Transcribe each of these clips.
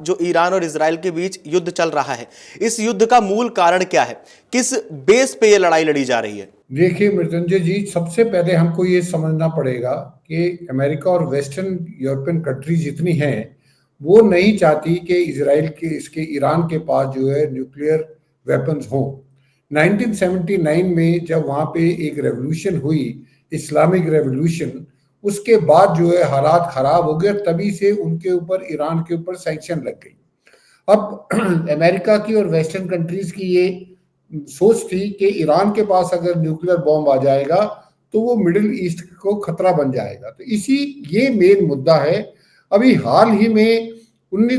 जो ईरान और इजराइल के बीच युद्ध चल रहा है, इस युद्ध का मूल कारण क्या है? किस बेस पे ये लड़ाई लड़ी जा रही है? देखिए मृत्युंजय जी, सबसे पहले हमको ये समझना पड़ेगा कि अमेरिका और वेस्टर्न यूरोपियन कंट्रीज जितनी हैं, वो नहीं चाहती कि इजराइल के इसके ईरान के पास जो है न्यूक्लियर वेपन्स हों। 1979 में जब वहाँ पे एक रेवोल्यूशन हुई, इस्लामिक रेवोल्यूशन, उसके बाद जो है हालात खराब हो गए, तभी से उनके ऊपर, ईरान के ऊपर सैंक्शन लग गई। अब अमेरिका की और वेस्टर्न कंट्रीज की ये सोच थी कि ईरान के पास अगर न्यूक्लियर बॉम्ब आ जाएगा तो वो मिडिल ईस्ट को खतरा बन जाएगा। तो इसी ये मेन मुद्दा है। अभी हाल ही में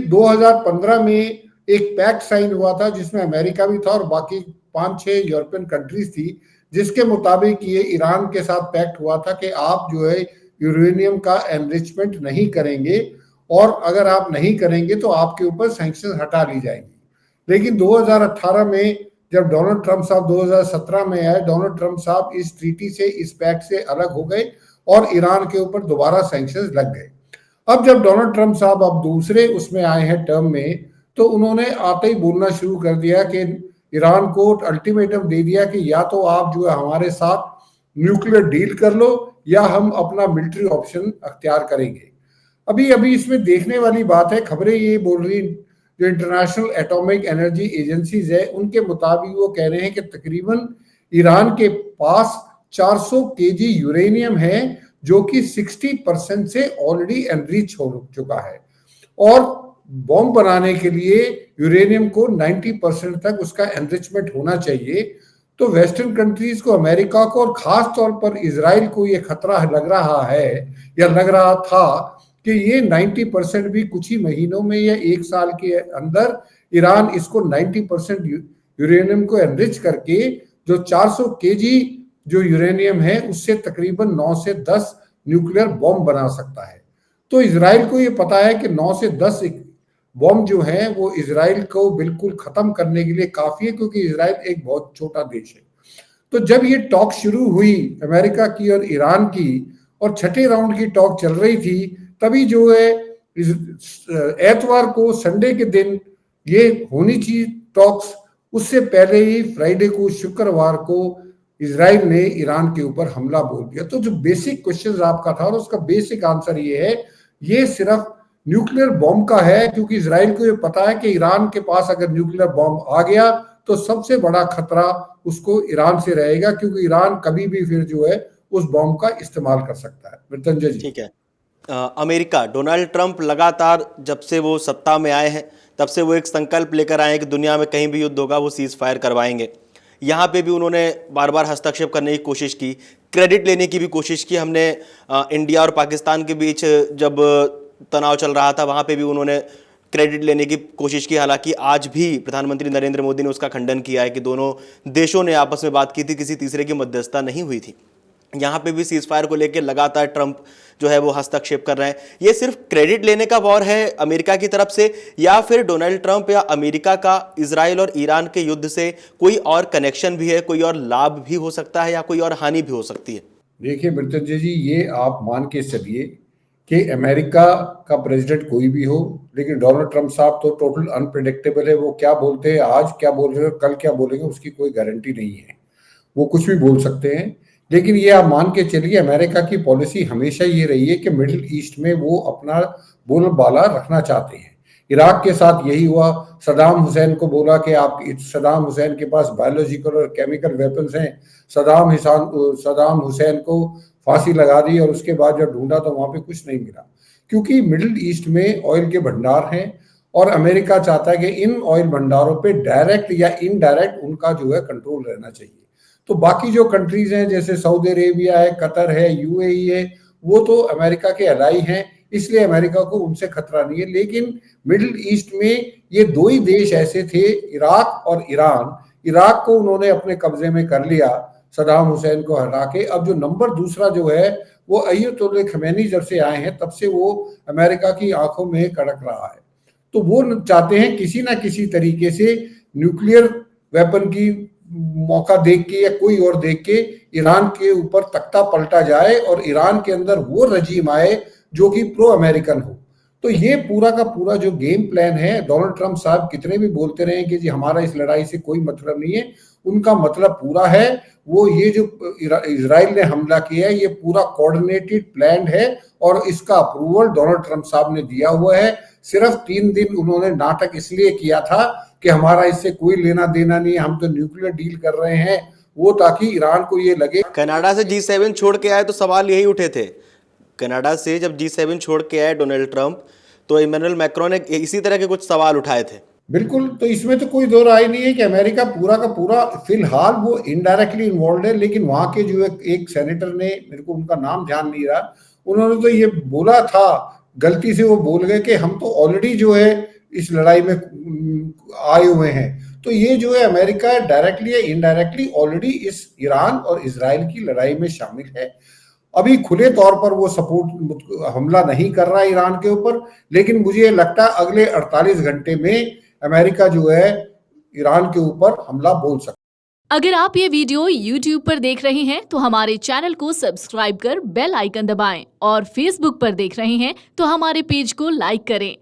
2015 में एक पैक्ट साइन हुआ था जिसमें अमेरिका भी था और बाकी 5-6 यूरोपियन कंट्रीज थी, जिसके मुताबिक ये ईरान के साथ पैक्ट हुआ था कि आप जो है यूरेनियम का एनरिचमेंट नहीं करेंगे, और अगर आप नहीं करेंगे तो आपके ऊपर सैंक्शन हटा ली जाएंगी। लेकिन 2018 में जब डोनाल्ड ट्रंप साहब 2017 में आए, डोनाल्ड ट्रंप साहब इस ट्रीटी से, इस पैक्ट से अलग हो गए और ईरान के ऊपर दोबारा सैंक्शंस लग गए। अब जब डोनाल्ड ट्रंप साहब अब दूसरे उसमें आए हैं टर्म में, तो उन्होंने आते ही बोलना शुरू कर दिया कि ईरान को अल्टीमेटम दे दिया कि या तो आप जो है हमारे साथ न्यूक्लियर डील कर लो या हम अपना मिलिट्री ऑप्शन अख्तियार करेंगे। अभी अभी इसमें देखने वाली बात है, खबरें ये बोल रही, जो इंटरनेशनल एटॉमिक एनर्जी एजेंसीज है उनके मुताबिक वो कह रहे हैं कि तकरीबन ईरान के पास 400 केजी यूरेनियम है, जो कि 60% से ऑलरेडी एनरिच हो चुका है, और बॉम्ब बनाने के लिए यूरेनियम को 90% तक उसका एनरिचमेंट होना चाहिए। तो वेस्टर्न कंट्रीज को, अमेरिका को और खास तौर पर इजराइल को ये खतरा लग रहा है या लग रहा था कि ये 90% भी कुछ ही महीनों में या एक साल के अंदर ईरान इसको 90% यूरेनियम को एनरिच करके जो 400 केजी जो यूरेनियम है उससे तकरीबन 9 से 10 न्यूक्लियर बॉम्ब बना सकता है। तो इजराइल को ये पता है कि 9 से 10 बॉम्ब जो है वो इजराइल को बिल्कुल खत्म करने के लिए काफी है, क्योंकि इजराइल एक बहुत छोटा देश है। तो जब ये टॉक शुरू हुई अमेरिका की और ईरान की, और छठे राउंड की टॉक चल रही थी, तभी जो है एतवार को, संडे के दिन ये होनी चाहिए टॉक्स, उससे पहले ही फ्राइडे को, शुक्रवार को इजराइल ने ईरान के ऊपर हमला बोल दिया। तो जो बेसिक क्वेश्चन आपका था और उसका बेसिक आंसर ये है, ये सिर्फ न्यूक्लियर बॉम्ब का है, क्योंकि इजराइल को ये पता है कि ईरान के पास अगर न्यूक्लियर बॉम्ब आ गया तो सबसे बड़ा खतरा उसको ईरान से रहेगा, क्योंकि ईरान कभी भी फिर जो है उस बॉम्ब का इस्तेमाल कर सकता है। मृत्युंजय जी, ठीक है। अमेरिका, डोनाल्ड ट्रंप लगातार जब से वो सत्ता में आए हैं तब से वो एक संकल्प लेकर आए हैं कि दुनिया में कहीं भी युद्ध होगा वो सीज फायर करवाएंगे। यहाँ पे भी उन्होंने बार बार हस्तक्षेप करने की कोशिश की, क्रेडिट लेने की भी कोशिश की। हमने इंडिया और पाकिस्तान के बीच जब तनाव चल रहा था वहाँ पे भी उन्होंने क्रेडिट लेने की कोशिश की। हालांकि आज भी प्रधानमंत्री नरेंद्र मोदी ने उसका खंडन किया है कि दोनों देशों ने आपस में बात की थी, किसी तीसरे की मध्यस्थता नहीं हुई थी। यहाँ पे भी सीज फायर को लेकर लगातार ट्रंप जो है वो हस्तक्षेप कर रहे हैं। ये सिर्फ क्रेडिट लेने का वॉर है अमेरिका की तरफ से, या फिर डोनाल्ड ट्रंप या अमेरिका का इजराइल और ईरान के युद्ध से कोई और कनेक्शन भी है, कोई और लाभ भी हो सकता है या कोई और हानि भी हो सकती है? देखिए मृत्युंजय जी, ये आप मान के चलिए कि अमेरिका का प्रेसिडेंट कोई भी हो, लेकिन डोनाल्ड ट्रंप साहब तो टोटल अनप्रिडिक्टेबल है। वो क्या बोलते हैं, आज क्या बोल रहे हो, कल क्या बोलेंगे, उसकी कोई गारंटी नहीं है। वो कुछ भी बोल सकते हैं। लेकिन ये आप मान के चलिए, अमेरिका की पॉलिसी हमेशा ये रही है कि मिडिल ईस्ट में वो अपना बोलबाला रखना चाहते हैं। इराक के साथ यही हुआ। सदाम हुसैन को बोला कि आप, सदाम हुसैन के पास बायोलॉजिकल और केमिकल वेपन्स हैं, सदाम हुसैन को फांसी लगा दी, और उसके बाद जब ढूंढा तो वहां पे कुछ नहीं मिला, क्योंकि मिडिल ईस्ट में ऑयल के भंडार हैं और अमेरिका चाहता है कि इन ऑयल भंडारों पे डायरेक्ट या इनडायरेक्ट उनका जो है कंट्रोल रहना चाहिए। तो बाकी जो कंट्रीज हैं जैसे सऊदी अरेबिया है, कतर है, यूएई है, वो तो अमेरिका के अलाई हैं, इसलिए अमेरिका को उनसे खतरा नहीं है। लेकिन मिडिल ईस्ट में ये दो ही देश ऐसे थे, इराक और ईरान। इराक को उन्होंने अपने कब्जे में कर लिया सदाम हुसैन को हटा के। अब जो नंबर दूसरा जो है वो अयतुल्ला खमैनी जब से आए हैं तब से वो अमेरिका की आंखों में कड़क रहा है। तो वो चाहते हैं किसी ना किसी तरीके से न्यूक्लियर वेपन की मौका देख के या कोई और देख के ईरान के ऊपर तख्ता पलटा जाए और ईरान के अंदर वो रजीम आए जो कि प्रो अमेरिकन हो। तो ये पूरा का पूरा जो गेम प्लान है, डोनाल्ड ट्रंप साहब कितने भी बोलते रहे कि जी हमारा इस लड़ाई से कोई मतलब नहीं है, उनका मतलब पूरा है। वो ये जो इजराइल ने हमला किया है, ये पूरा कोऑर्डिनेटेड प्लान है और इसका अप्रूवल डोनाल्ड ट्रंप साहब ने दिया हुआ है। सिर्फ 3 दिन उन्होंने नाटक इसलिए किया था कि हमारा इससे कोई लेना देना नहीं है, हम तो न्यूक्लियर डील कर रहे हैं, वो ताकि ईरान को ये लगे। कनाडा से G7 छोड़ के आए तो सवाल यही उठे थे। कनाडा से जब G7 छोड़ के आए डोनाल्ड ट्रंप, तो इमैनुअल मैक्रोन ने इसी तरह के कुछ सवाल उठाए थे। बिल्कुल, तो इसमें तो कोई दो राय नहीं है कि अमेरिका पूरा का पूरा फिलहाल वो इनडायरेक्टली इन्वॉल्व है। लेकिन वहां के जो एक सेनेटर ने, मेरे को उनका नाम ध्यान नहीं रहा, उन्होंने तो ये बोला था, गलती से वो बोल गए कि हम तो ऑलरेडी जो है इस लड़ाई में आए हुए हैं। तो ये जो है अमेरिका डायरेक्टली या इनडायरेक्टली ऑलरेडी इस ईरान और इजराइल की लड़ाई में शामिल है। अभी खुले तौर पर वो सपोर्ट हमला नहीं कर रहा है ईरान के ऊपर, लेकिन मुझे लगता है अगले 48 घंटे में अमेरिका जो है ईरान के ऊपर हमला बोल सकता है। अगर आप ये वीडियो YouTube पर देख रहे हैं तो हमारे चैनल को सब्सक्राइब कर बेल आइकन दबाएं और Facebook पर देख रहे हैं तो हमारे पेज को लाइक करें।